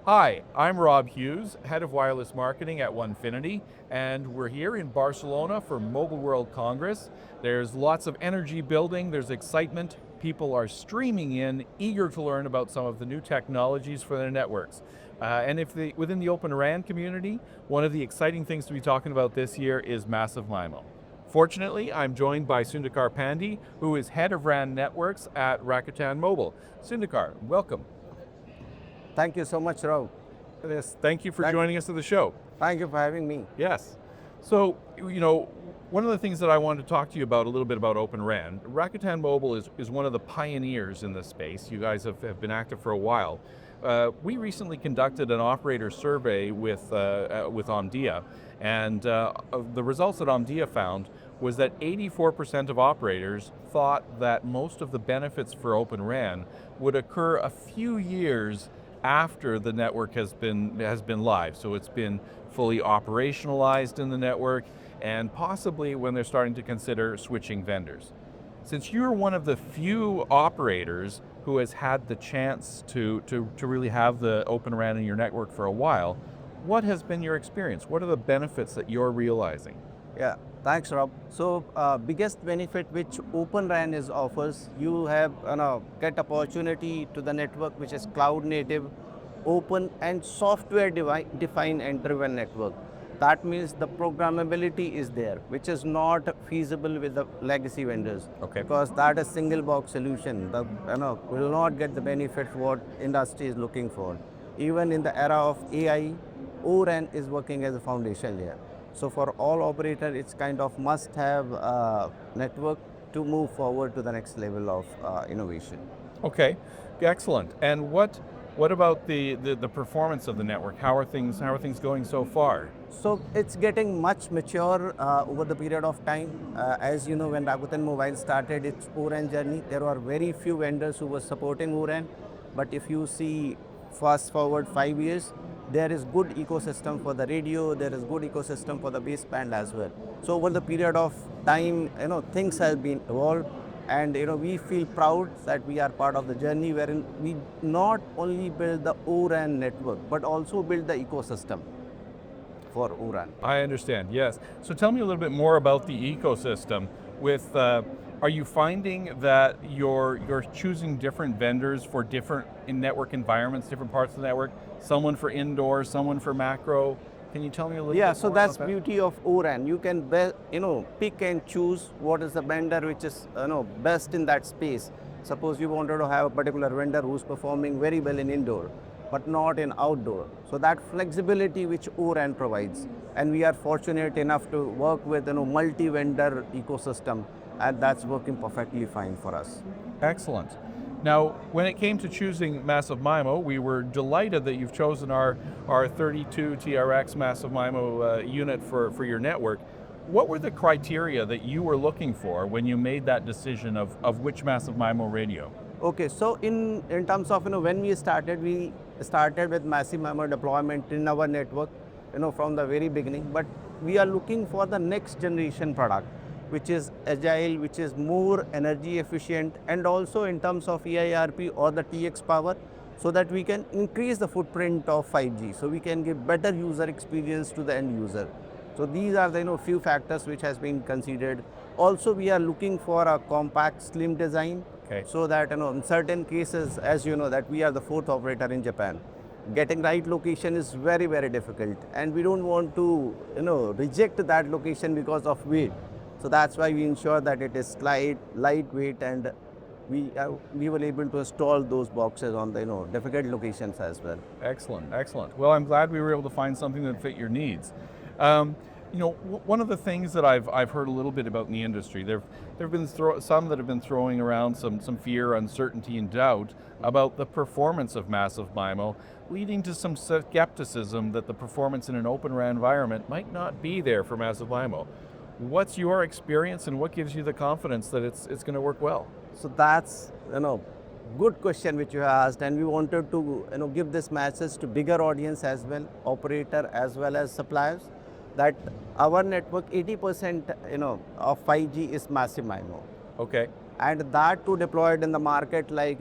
Hi, I'm Rob Hughes, Head of Wireless Marketing at 1Finity, and we're here in Barcelona for Mobile World Congress. There's lots of energy building, there's excitement, people are streaming in, eager to learn about some of the new technologies for their networks. Within the Open RAN community, one of the exciting things to be talking about this year is Massive MIMO. Fortunately, I'm joined by Sundakar Pandey, who is Head of RAN Networks at Rakuten Mobile. Sundakar, welcome. Thank you so much, Rob. Yes, thank you for Thank, joining us at the show. thank you for having me. Yes. So, one of the things that I wanted to talk to you about a little bit about Open RAN, Rakuten Mobile is one of the pioneers in this space. You guys have been active for a while. We recently conducted an operator survey with Omdia, and the results that Omdia found was that 84% of operators thought that most of the benefits for Open RAN would occur a few years after the network has been live. So it's been fully operationalized in the network, and possibly when they're starting to consider switching vendors. Since you're one of the few operators who has had the chance to really have the Open RAN in your network for a while, what has been your experience? What are the benefits that you're realizing? Yeah, thanks, Rob. So, biggest benefit which Open RAN is offers, you have get opportunity to the network which is cloud native, open and software defined and driven network. That means the programmability is there, which is not feasible with the legacy vendors. Okay. Because that is single box solution. The will not get the benefit what industry is looking for. Even in the era of AI, O-RAN is working as a foundation layer. So for all operators, it's kind of must-have network to move forward to the next level of innovation. Okay, excellent. And what about the performance of the network? How are things going so far? So it's getting much mature over the period of time. As you know, when Rakuten Mobile started its O-RAN journey, there were very few vendors who were supporting O-RAN. But if you see fast forward 5 years, there is good ecosystem for the radio, there is good ecosystem for the baseband as well. So over the period of time, things have been evolved, and we feel proud that we are part of the journey wherein we not only build the O-RAN network, but also build the ecosystem for O-RAN. I understand, yes. So tell me a little bit more about the ecosystem. Are you finding that you're choosing different vendors for different network environments, different parts of the network? Someone for indoor, someone for macro. Can you tell me a little Yeah, bit so more that's about that? beauty of O-RAN. You can pick and choose what is the vendor which is best in that space. Suppose you wanted to have a particular vendor who's performing very well in indoor, but not in outdoor. So that flexibility which O-RAN provides, and we are fortunate enough to work with multi-vendor ecosystem, and that's working perfectly fine for us. Excellent. Now, when it came to choosing Massive MIMO, we were delighted that you've chosen our 32 TRX Massive MIMO unit for your network. What were the criteria that you were looking for when you made that decision of which Massive MIMO radio? Okay, so in terms of when we started with massive MIMO deployment in our network, from the very beginning. But we are looking for the next generation product, which is agile, which is more energy efficient, and also in terms of EIRP or the TX power, so that we can increase the footprint of 5G, so we can give better user experience to the end user. So these are the few factors which has been considered. Also, we are looking for a compact, slim design, Okay. so that in certain cases, as you know, that we are the fourth operator in Japan. Getting right location is very, very difficult, and we don't want to reject that location because of weight. So that's why we ensure that it is lightweight, and we were able to install those boxes on the difficult locations as well. Excellent, excellent. Well, I'm glad we were able to find something that fit your needs. One of the things that I've heard a little bit about in the industry, there've been some that have been throwing around some fear, uncertainty, and doubt about the performance of Massive MIMO, leading to some skepticism that the performance in an Open RAN environment might not be there for Massive MIMO. What's your experience, and what gives you the confidence that it's going to work well? So that's good question which you asked, and we wanted to give this message to bigger audience as well, operator as well as suppliers, that our network 80% of 5G is massive MIMO. Okay. And that too deployed in the market like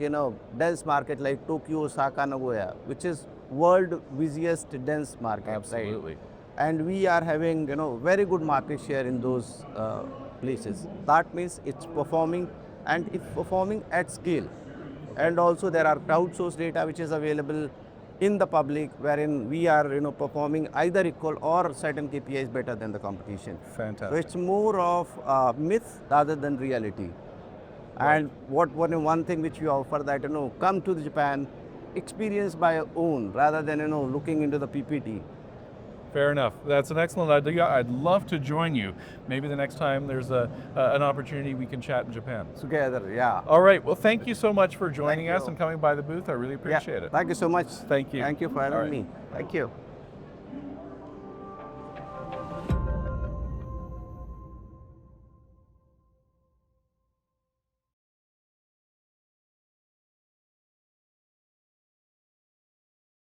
dense market like Tokyo, Osaka, Nagoya, which is world busiest dense market. right? Absolutely. And we are having very good market share in those places. That means it's performing, and it's performing at scale. And also there are crowdsourced data which is available in the public, wherein we are performing either equal or certain KPIs better than the competition. So Fantastic. it's more of myth rather than reality. And one thing which we offer that come to Japan, experience by your own rather than looking into the PPT. Fair enough. That's an excellent idea. I'd love to join you. Maybe the next time there's an opportunity we can chat in Japan. Together, yeah. All right. Well, thank you so much for joining Thank us you. and coming by the booth. I really appreciate it. Thank you so much. Thank you. Thank you for All having right. me. Thank you.